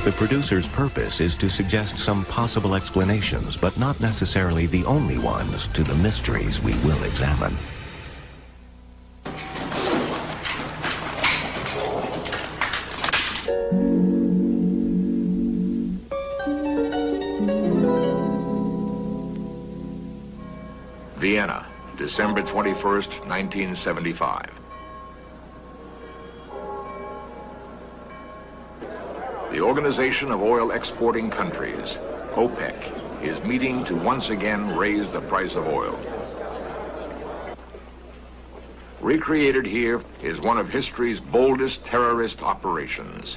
The producer's purpose is to suggest some possible explanations, but not necessarily the only ones, to the mysteries we will examine. Vienna, December 21st, 1975. The Organization of Oil Exporting Countries, OPEC, is meeting to once again raise the price of oil. Recreated here is one of history's boldest terrorist operations.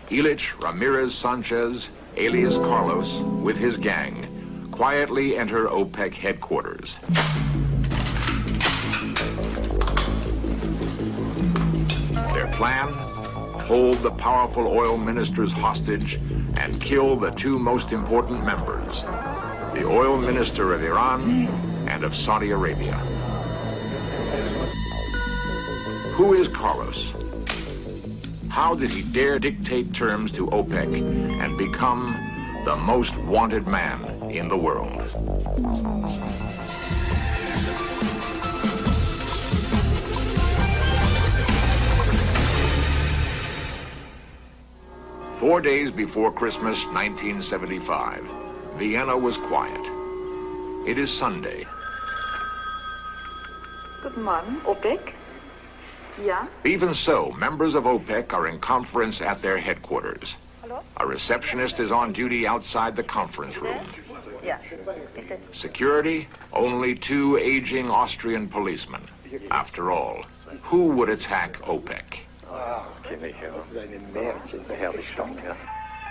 Ilich Ramirez Sanchez, alias Carlos, with his gang, quietly enter OPEC headquarters. Their plan? Hold the powerful oil ministers hostage and kill the two most important members, the oil minister of Iran and of Saudi Arabia. Who is Carlos? How did he dare dictate terms to OPEC and become the most wanted man in the world? Four days before Christmas, 1975, Vienna was quiet. It is Sunday. Guten Morgen, OPEC. Ja? Even so, members of OPEC are in conference at their headquarters. Hallo? A receptionist is on duty outside the conference room. Ja, bitte. Security, only two aging Austrian policemen. After all, who would attack OPEC?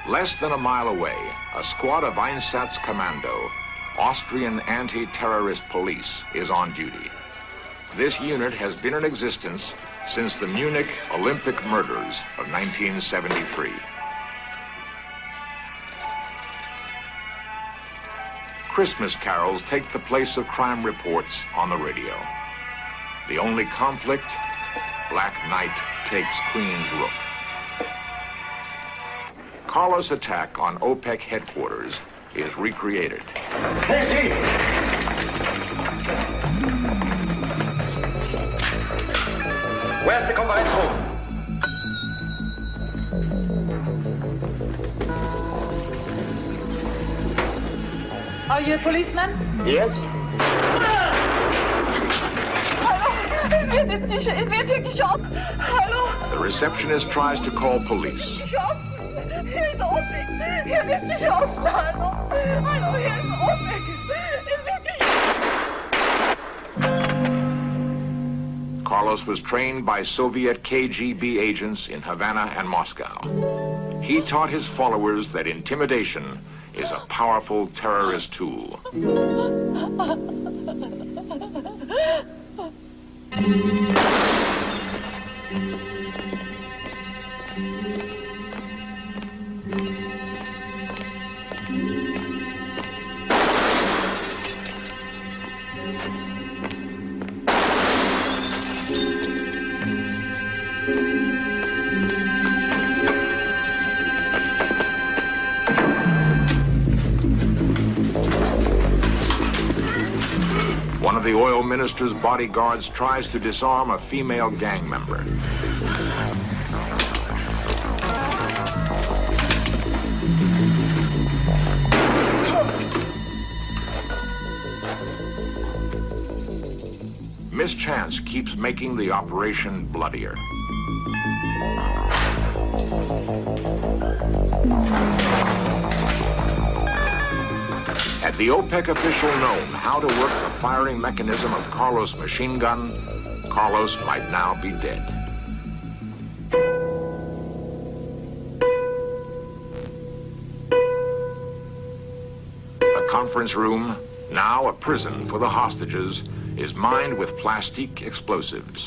Less than a mile away, a squad of Einsatzkommando, Austrian anti-terrorist police, is on duty. This unit has been in existence since the Munich Olympic murders of 1973. Christmas carols take the place of crime reports on the radio. The only conflict, Black Knight takes Queen's Rook. Carlos' attack on OPEC headquarters is recreated. Where's the conference room? Are you a policeman? Yes? Hallo, es wird geschossen. Hallo. The receptionist tries to call police. Geschossen. Hier ist OPEC. Hier wird geschossen. Hallo. Hallo, hier ist OPEC. Es wird geschossen. Carlos was trained by Soviet KGB agents in Havana and Moscow. He taught his followers that intimidation is a powerful terrorist tool. One of the oil minister's bodyguards tries to disarm a female gang member. Mischance keeps making the operation bloodier. Had the OPEC official known how to work the firing mechanism of Carlos' machine gun, Carlos might now be dead. The conference room, now a prison for the hostages, is mined with plastic explosives.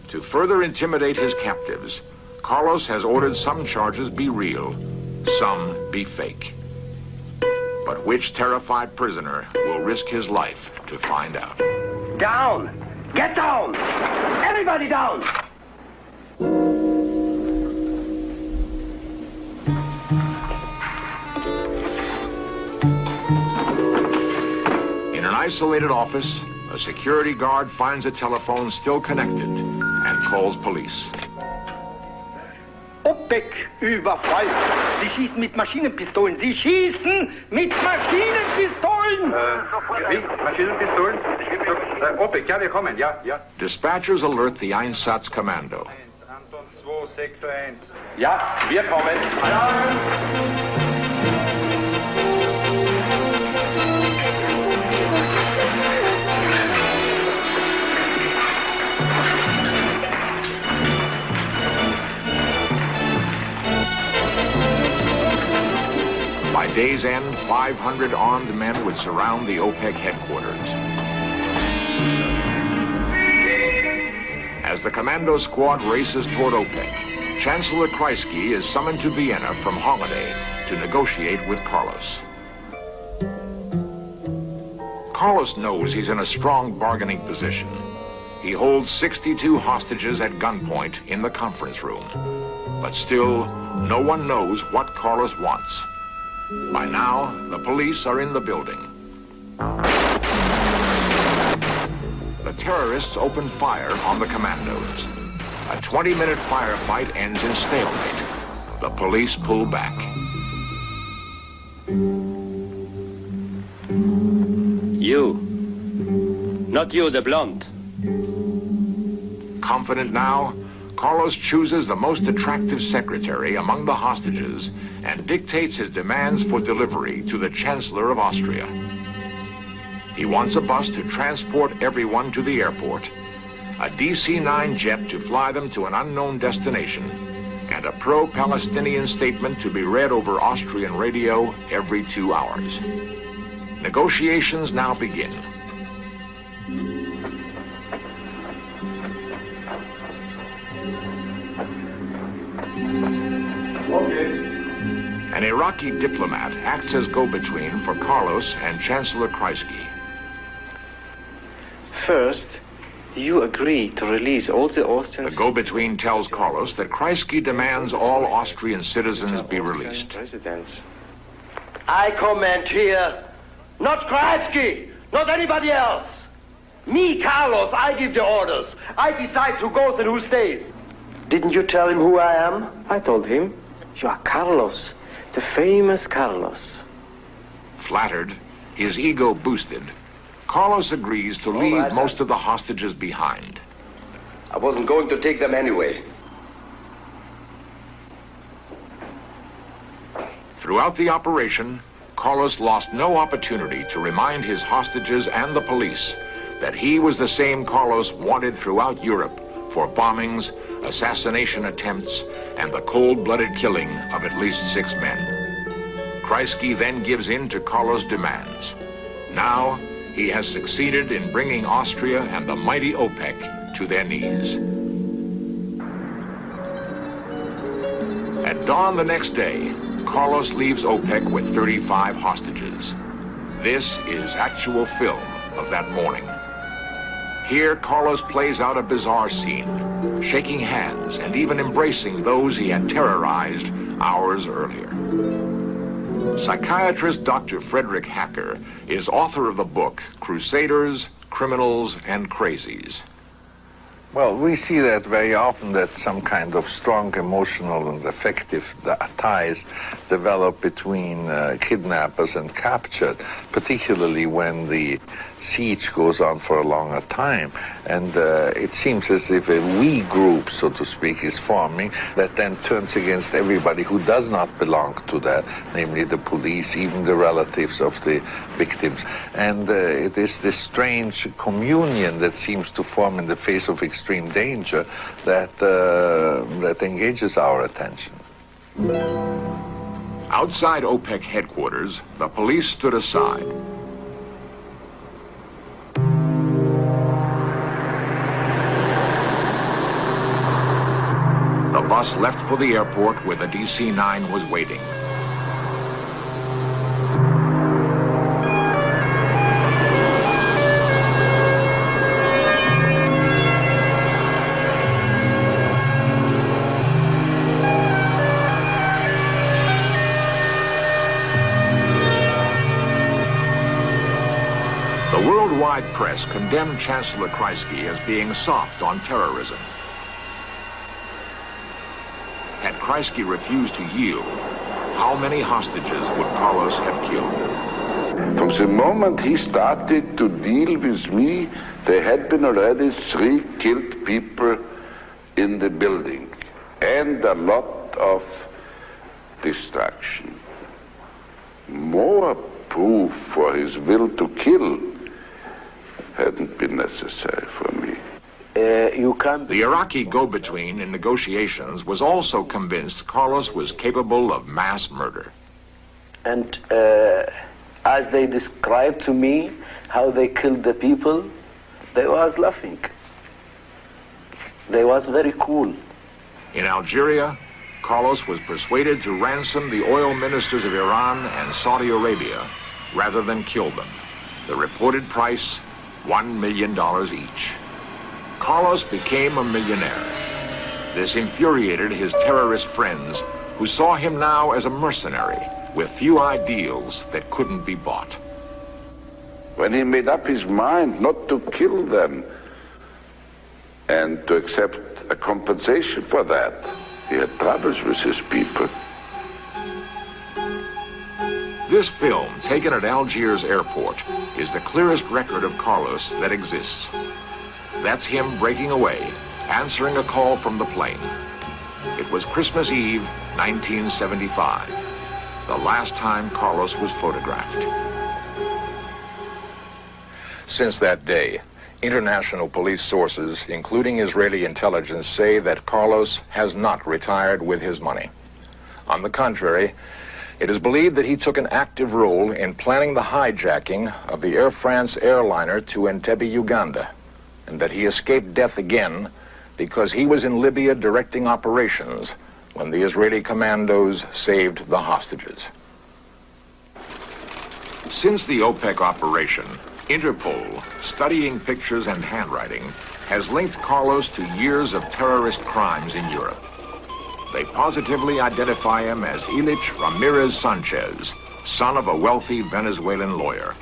To further intimidate his captives, Carlos has ordered some charges be real, some be fake. But which terrified prisoner will risk his life to find out? Down! Get down! Everybody down! isolated office, a security guard finds a telephone still connected and calls police. OPEC-Überfall. Sie schießen mit Maschinenpistolen. Sie schießen mit Maschinenpistolen! Wie? Maschinenpistolen? OPEC, ja, wir kommen, ja, ja. Dispatchers alert the Einsatzkommando. Anton 2, Sektor 1. Ja, wir kommen. By day's end, 500 armed men would surround the OPEC headquarters. As the commando squad races toward OPEC, Chancellor Kreisky is summoned to Vienna from holiday to negotiate with Carlos. Carlos knows he's in a strong bargaining position. He holds 62 hostages at gunpoint in the conference room. But still, no one knows what Carlos wants. By now, the police are in the building. The terrorists open fire on the commandos. A 20-minute firefight ends in stalemate. The police pull back. You. Not you, the blonde. Confident now, Carlos chooses the most attractive secretary among the hostages and dictates his demands for delivery to the Chancellor of Austria. He wants a bus to transport everyone to the airport, a DC-9 jet to fly them to an unknown destination, and a pro-Palestinian statement to be read over Austrian radio every 2 hours. Negotiations now begin. An Iraqi diplomat acts as go-between for Carlos and Chancellor Kreisky. First, you agree to release all the The Austrians. go-between tells Carlos that Kreisky demands all Austrian citizens be released. Residents. I command here. Not Kreisky, not anybody else. Me, Carlos, I give the orders. I decide who goes and who stays. Didn't you tell him who I am? I told him, you are Carlos, the famous Carlos. Flattered, his ego boosted, Carlos agrees to leave right. most of the hostages behind. I wasn't going to take them anyway. Throughout the operation, Carlos lost no opportunity to remind his hostages and the police that he was the same Carlos wanted throughout Europe for bombings, assassination attempts, and the cold-blooded killing of at least 6 men. Kreisky then gives in to Carlos' demands. Now, he has succeeded in bringing Austria and the mighty OPEC to their knees. At dawn the next day, Carlos leaves OPEC with 35 hostages. This is actual film of that morning. Here, Carlos plays out a bizarre scene, shaking hands and even embracing those he had terrorized hours earlier. Psychiatrist Dr. Frederick Hacker is author of the book Crusaders, Criminals, and Crazies. Well, we see that very often, that some kind of strong emotional and affective ties develop between kidnappers and captured, particularly when the siege goes on for a longer time. And it seems as if a we group, so to speak, is forming that then turns against everybody who does not belong to that, namely the police, even the relatives of the victims. And it is this strange communion that seems to form in the face of extreme danger that engages our attention. Outside OPEC headquarters, the police stood aside. The bus left for the airport where the DC-9 was waiting. The world worldwide press condemned Chancellor Kreisky as being soft on terrorism. Had Kreisky refused to yield, how many hostages would Carlos have killed? From the moment he started to deal with me, there had been already 3 killed people in the building and a lot of destruction. More proof for his will to kill hadn't been necessary for me. The Iraqi go-between in negotiations was also convinced Carlos was capable of mass murder. And as they described to me how they killed the people, they was laughing. They was very cool. In Algeria, Carlos was persuaded to ransom the oil ministers of Iran and Saudi Arabia rather than kill them. The reported price, $1 million each. Carlos became a millionaire. This infuriated his terrorist friends, who saw him now as a mercenary with few ideals that couldn't be bought. When he made up his mind not to kill them and to accept a compensation for that, he had troubles with his people. This film, taken at Algiers airport, is the clearest record of Carlos that exists. That's him breaking away, answering a call from the plane. It was Christmas Eve, 1975, the last time Carlos was photographed. Since that day, international police sources, including Israeli intelligence, say that Carlos has not retired with his money. On the contrary, it is believed that he took an active role in planning the hijacking of the Air France airliner to Entebbe, Uganda, and that he escaped death again because he was in Libya directing operations when the Israeli commandos saved the hostages. Since the OPEC operation, Interpol, studying pictures and handwriting, has linked Carlos to years of terrorist crimes in Europe. They positively identify him as Ilich Ramirez Sanchez, son of a wealthy Venezuelan lawyer.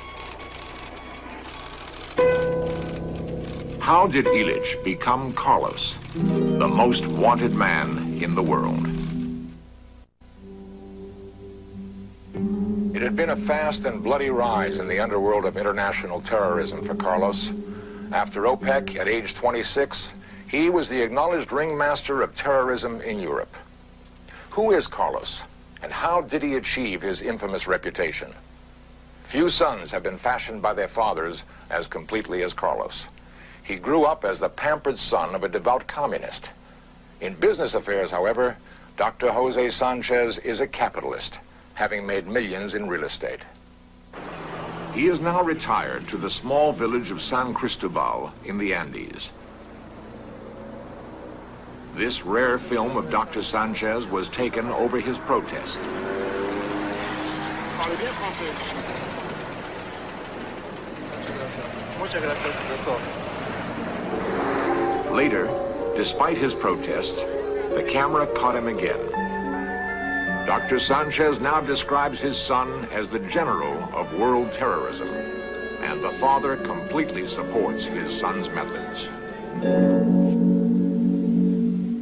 How did Ilich become Carlos, the most wanted man in the world? It had been a fast and bloody rise in the underworld of international terrorism for Carlos. After OPEC, at age 26, he was the acknowledged ringmaster of terrorism in Europe. Who is Carlos, and how did he achieve his infamous reputation? Few sons have been fashioned by their fathers as completely as Carlos. He grew up as the pampered son of a devout communist. In business affairs, however, Dr. Jose Sanchez is a capitalist, having made millions in real estate. He is now retired to the small village of San Cristobal in the Andes. This rare film of Dr. Sanchez was taken over his protest. Later, despite his protest, the camera caught him again. Dr. Sanchez now describes his son as the general of world terrorism, and the father completely supports his son's methods.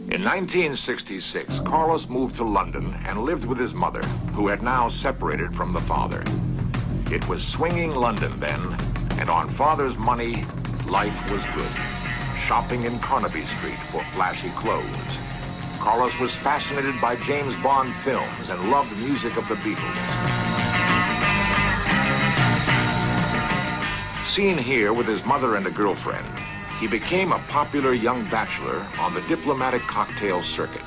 In 1966, Carlos moved to London and lived with his mother, who had now separated from the father. It was swinging London then, and on father's money, life was good. Shopping in Carnaby Street for flashy clothes. Carlos was fascinated by James Bond films and loved music of the Beatles. Seen here with his mother and a girlfriend, he became a popular young bachelor on the diplomatic cocktail circuit.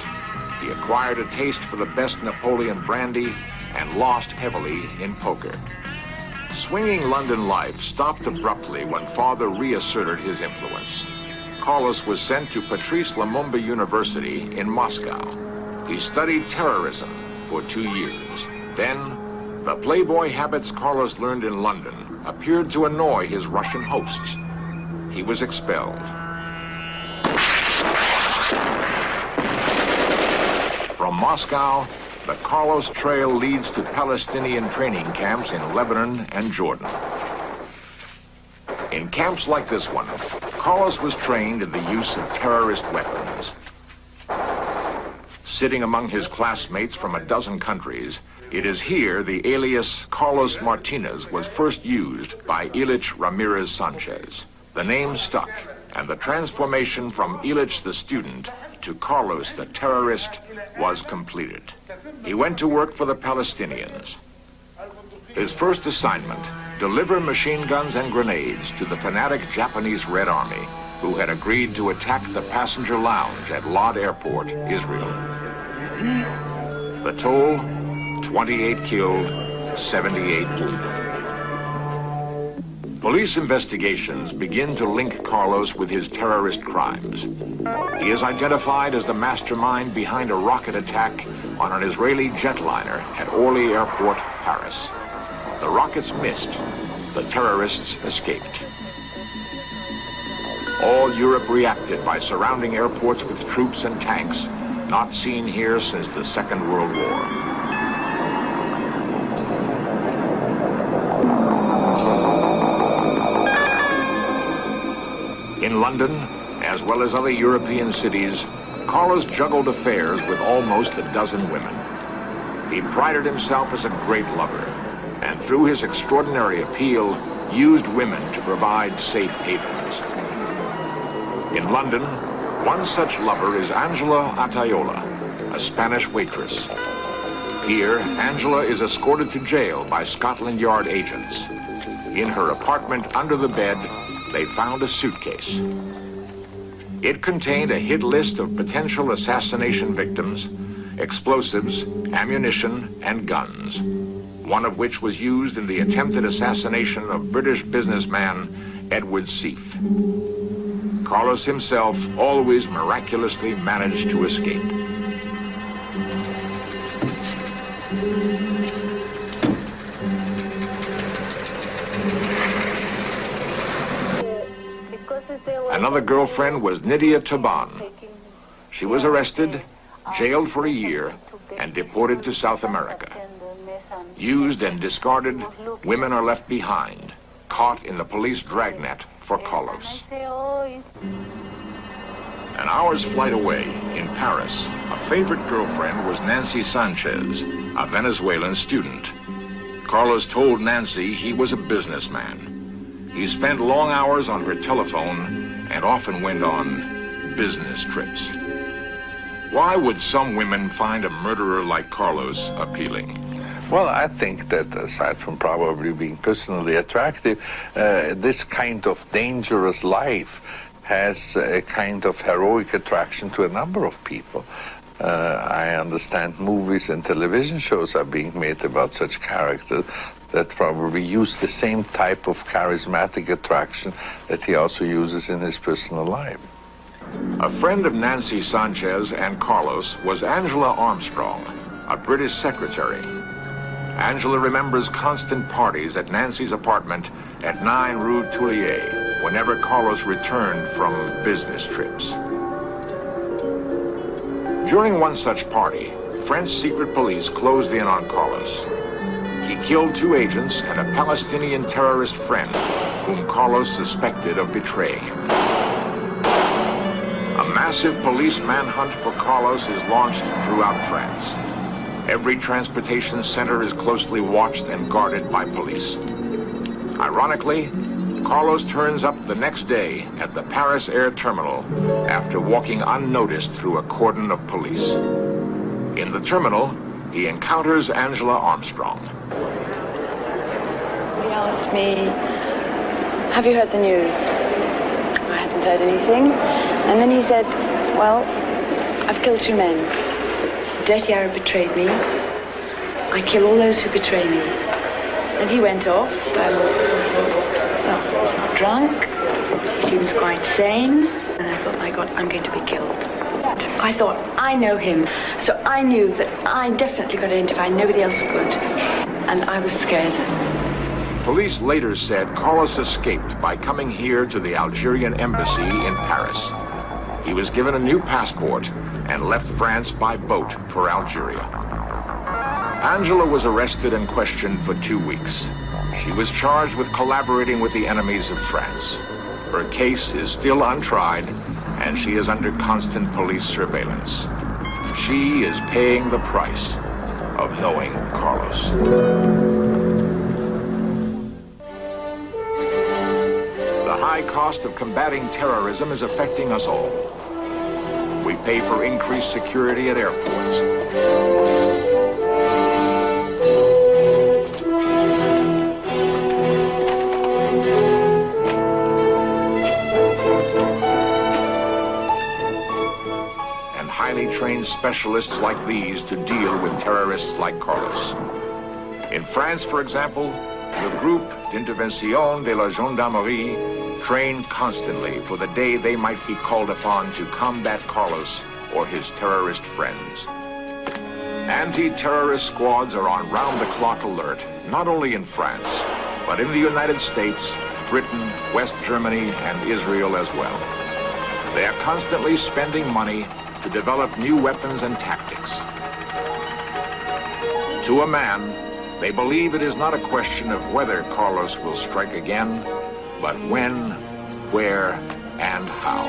He acquired a taste for the best Napoleon brandy and lost heavily in poker. Swinging London life stopped abruptly when father reasserted his influence. Carlos was sent to Patrice Lumumba University in Moscow. He studied terrorism for 2 years. Then, the playboy habits Carlos learned in London appeared to annoy his Russian hosts. He was expelled. From Moscow, the Carlos Trail leads to Palestinian training camps in Lebanon and Jordan. In camps like this one, Carlos was trained in the use of terrorist weapons. Sitting among his classmates from a dozen countries, it is here the alias Carlos Martinez was first used by Ilich Ramirez Sanchez. The name stuck, and the transformation from Ilich the student to Carlos the terrorist was completed. He went to work for the Palestinians. His first assignment, deliver machine guns and grenades to the fanatic Japanese Red Army, who had agreed to attack the passenger lounge at Lod Airport, Israel. The toll, 28 killed, 78 wounded. Police investigations begin to link Carlos with his terrorist crimes. He is identified as the mastermind behind a rocket attack on an Israeli jetliner at Orly Airport, Paris. The rockets missed. The terrorists escaped. All Europe reacted by surrounding airports with troops and tanks, not seen here since the Second World War. In London, as well as other European cities, Carlos juggled affairs with almost a dozen women. He prided himself as a great lover, and through his extraordinary appeal, used women to provide safe havens. In London, one such lover is Angela Atayola, a Spanish waitress. Here, Angela is escorted to jail by Scotland Yard agents. In her apartment under the bed, they found a suitcase. It contained a hit list of potential assassination victims, explosives, ammunition, and guns, one of which was used in the attempted assassination of British businessman Edward Seif. Carlos himself always miraculously managed to escape. Another girlfriend was Nydia Taban. She was arrested, jailed for a year, and deported to South America. Used and discarded, women are left behind, caught in the police dragnet for Carlos. An hour's flight away, in Paris, a favorite girlfriend was Nancy Sanchez, a Venezuelan student. Carlos told Nancy he was a businessman. He spent long hours on her telephone and often went on business trips. Why would some women find a murderer like Carlos appealing? Well, I think that aside from probably being personally attractive, this kind of dangerous life has a kind of heroic attraction to a number of people. I understand movies and television shows are being made about such characters that probably use the same type of charismatic attraction that he also uses in his personal life. A friend of Nancy Sanchez and Carlos was Angela Armstrong, a British secretary. Angela remembers constant parties at Nancy's apartment at 9 Rue Tuillier whenever Carlos returned from business trips. During one such party, French secret police closed in on Carlos. He killed 2 agents and a Palestinian terrorist friend whom Carlos suspected of betraying him. A massive police manhunt for Carlos is launched throughout France. Every transportation center is closely watched and guarded by police. Ironically, Carlos turns up the next day at the Paris air terminal after walking unnoticed through a cordon of police. In the terminal, he encounters Angela Armstrong. He asked me, have you heard the news? I hadn't heard anything. And then he said, well, I've killed 2 men. The dirty Arab betrayed me. I kill all those who betray me. And he went off. I was not drunk. He seems quite sane. And I thought, my God, I'm going to be killed. I thought, I know him. So I knew that I definitely got identify. Nobody else could. And I was scared. Police later said Carlos escaped by coming here to the Algerian embassy in Paris. He was given a new passport and left France by boat for Algeria. Angela was arrested and questioned for 2 weeks. She was charged with collaborating with the enemies of France. Her case is still untried, and she is under constant police surveillance. She is paying the price of knowing Carlos. The high cost of combating terrorism is affecting us all. We pay for increased security at airports. And highly trained specialists like these to deal with terrorists like Carlos. In France, for example, the groupe d'intervention de la gendarmerie trained constantly for the day they might be called upon to combat Carlos or his terrorist friends. Anti-terrorist squads are on round-the-clock alert, not only in France, but in the United States, Britain, West Germany, and Israel as well. They are constantly spending money to develop new weapons and tactics. To a man, they believe it is not a question of whether Carlos will strike again, but when, where, and how.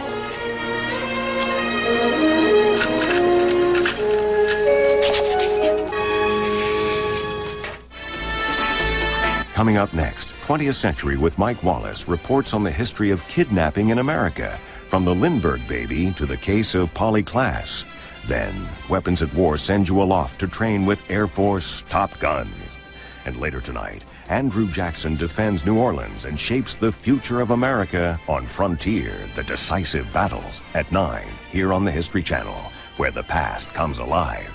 Coming up next, 20th Century with Mike Wallace reports on the history of kidnapping in America, from the Lindbergh baby to the case of Polly Klaas. Then, Weapons at War sends you aloft to train with Air Force Top Guns. And later tonight, Andrew Jackson defends New Orleans and shapes the future of America on Frontier, the Decisive Battles, at 9, here on the History Channel, where the past comes alive.